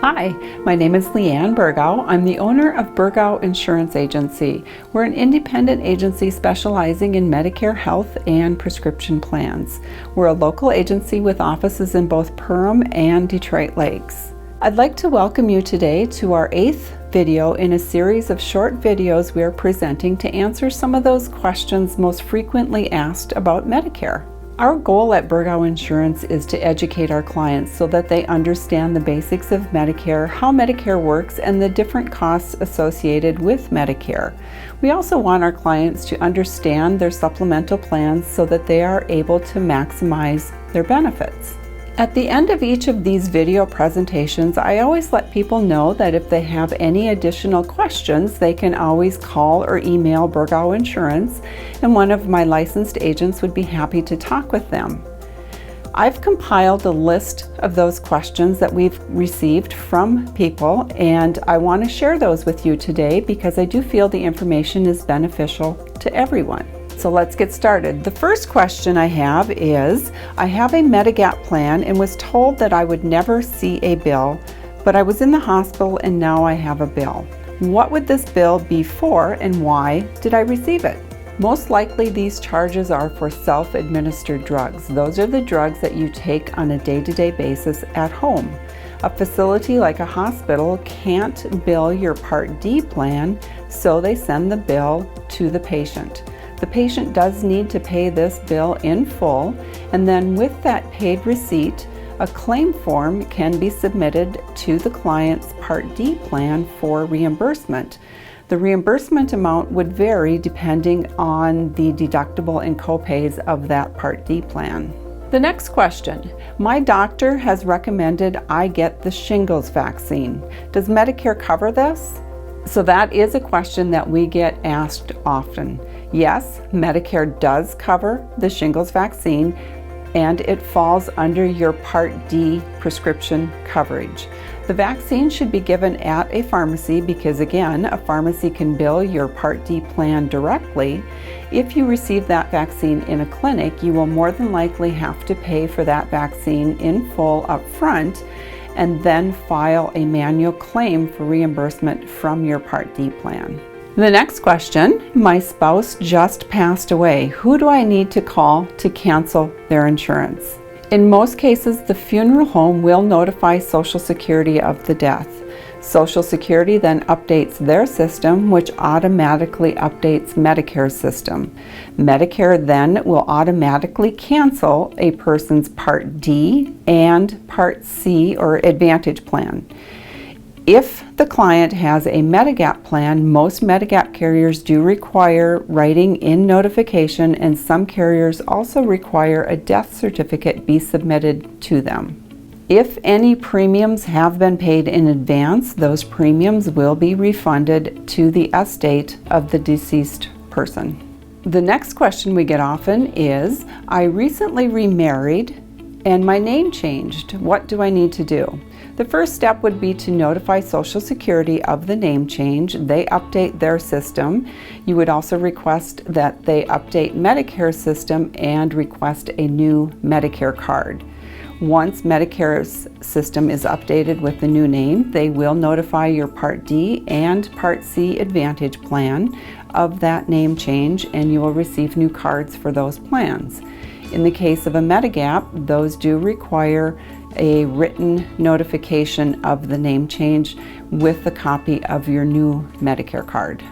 Hi, my name is Leanne Burgau. I'm the owner of Burgau Insurance Agency. We're an independent agency specializing in Medicare health and prescription plans. We're a local agency with offices in both Perham and Detroit Lakes. I'd like to welcome you today to our 8th video in a series of short videos we are presenting to answer some of those questions most frequently asked about Medicare. Our goal at Burgau Insurance is to educate our clients so that they understand the basics of Medicare, how Medicare works, and the different costs associated with Medicare. We also want our clients to understand their supplemental plans so that they are able to maximize their benefits. At the end of each of these video presentations, I always let people know that if they have any additional questions, they can always call or email Burgau Insurance, and one of my licensed agents would be happy to talk with them. I've compiled a list of those questions that we've received from people, and I want to share those with you today because I do feel the information is beneficial to everyone. So let's get started. The first question I have is, I have a Medigap plan and was told that I would never see a bill, but I was in the hospital and now I have a bill. What would this bill be for and why did I receive it? Most likely these charges are for self-administered drugs. Those are the drugs that you take on a day-to-day basis at home. A facility like a hospital can't bill your Part D plan, so they send the bill to the patient. The patient does need to pay this bill in full, and then with that paid receipt, a claim form can be submitted to the client's Part D plan for reimbursement. The reimbursement amount would vary depending on the deductible and copays of that Part D plan. The next question, my doctor has recommended I get the shingles vaccine. Does Medicare cover this? So that is a question that we get asked often. Yes, Medicare does cover the shingles vaccine, and it falls under your Part D prescription coverage. The vaccine should be given at a pharmacy because, again, a pharmacy can bill your Part D plan directly. If you receive that vaccine in a clinic, you will more than likely have to pay for that vaccine in full up front and then file a manual claim for reimbursement from your Part D plan. The next question, my spouse just passed away. Who do I need to call to cancel their insurance? In most cases, the funeral home will notify Social Security of the death. Social Security then updates their system, which automatically updates Medicare's system. Medicare then will automatically cancel a person's Part D and Part C or Advantage plan. If the client has a Medigap plan, most Medigap carriers do require writing in notification, and some carriers also require a death certificate be submitted to them. If any premiums have been paid in advance, those premiums will be refunded to the estate of the deceased person. The next question we get often is, I recently remarried and my name changed. What do I need to do? The first step would be to notify Social Security of the name change. They update their system. You would also request that they update Medicare's system and request a new Medicare card. Once Medicare's system is updated with the new name, they will notify your Part D and Part C Advantage plan of that name change, and you will receive new cards for those plans. In the case of a Medigap, those do require a written notification of the name change with a copy of your new Medicare card.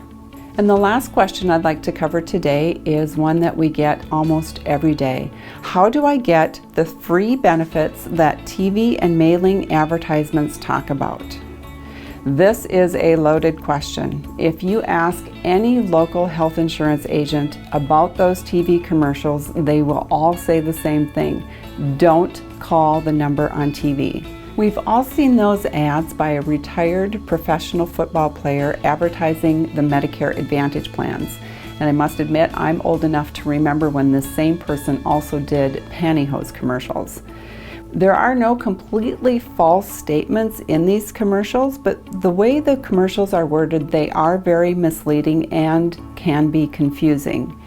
And the last question I'd like to cover today is one that we get almost every day. How do I get the free benefits that TV and mailing advertisements talk about? This is a loaded question. If you ask any local health insurance agent about those TV commercials, they will all say the same thing. Don't call the number on TV. We've all seen those ads by a retired professional football player advertising the Medicare Advantage plans. And I must admit, I'm old enough to remember when this same person also did pantyhose commercials. There are no completely false statements in these commercials, but the way the commercials are worded, they are very misleading and can be confusing.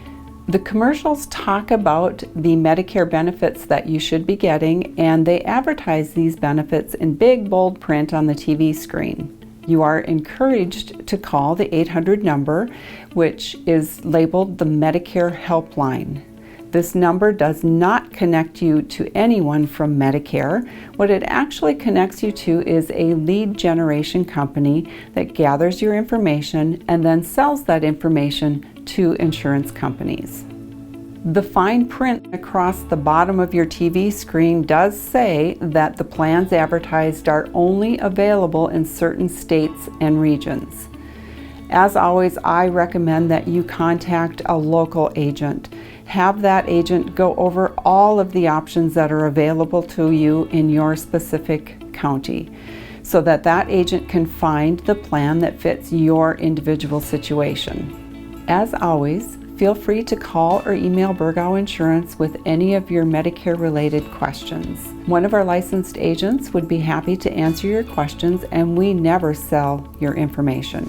The commercials talk about the Medicare benefits that you should be getting, and they advertise these benefits in big bold print on the TV screen. You are encouraged to call the 800 number, which is labeled the Medicare helpline. This number does not connect you to anyone from Medicare. What it actually connects you to is a lead generation company that gathers your information and then sells that information to insurance companies. The fine print across the bottom of your TV screen does say that the plans advertised are only available in certain states and regions. As always, I recommend that you contact a local agent. Have that agent go over all of the options that are available to you in your specific county, so that that agent can find the plan that fits your individual situation. As always, feel free to call or email Burgau Insurance with any of your Medicare-related questions. One of our licensed agents would be happy to answer your questions, and we never sell your information.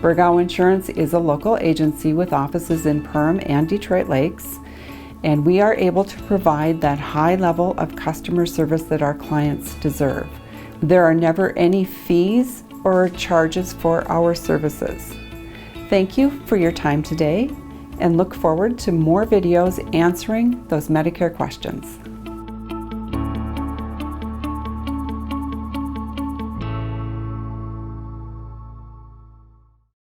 Burgau Insurance is a local agency with offices in Perham and Detroit Lakes, and we are able to provide that high level of customer service that our clients deserve. There are never any fees or charges for our services. Thank you for your time today, and look forward to more videos answering those Medicare questions.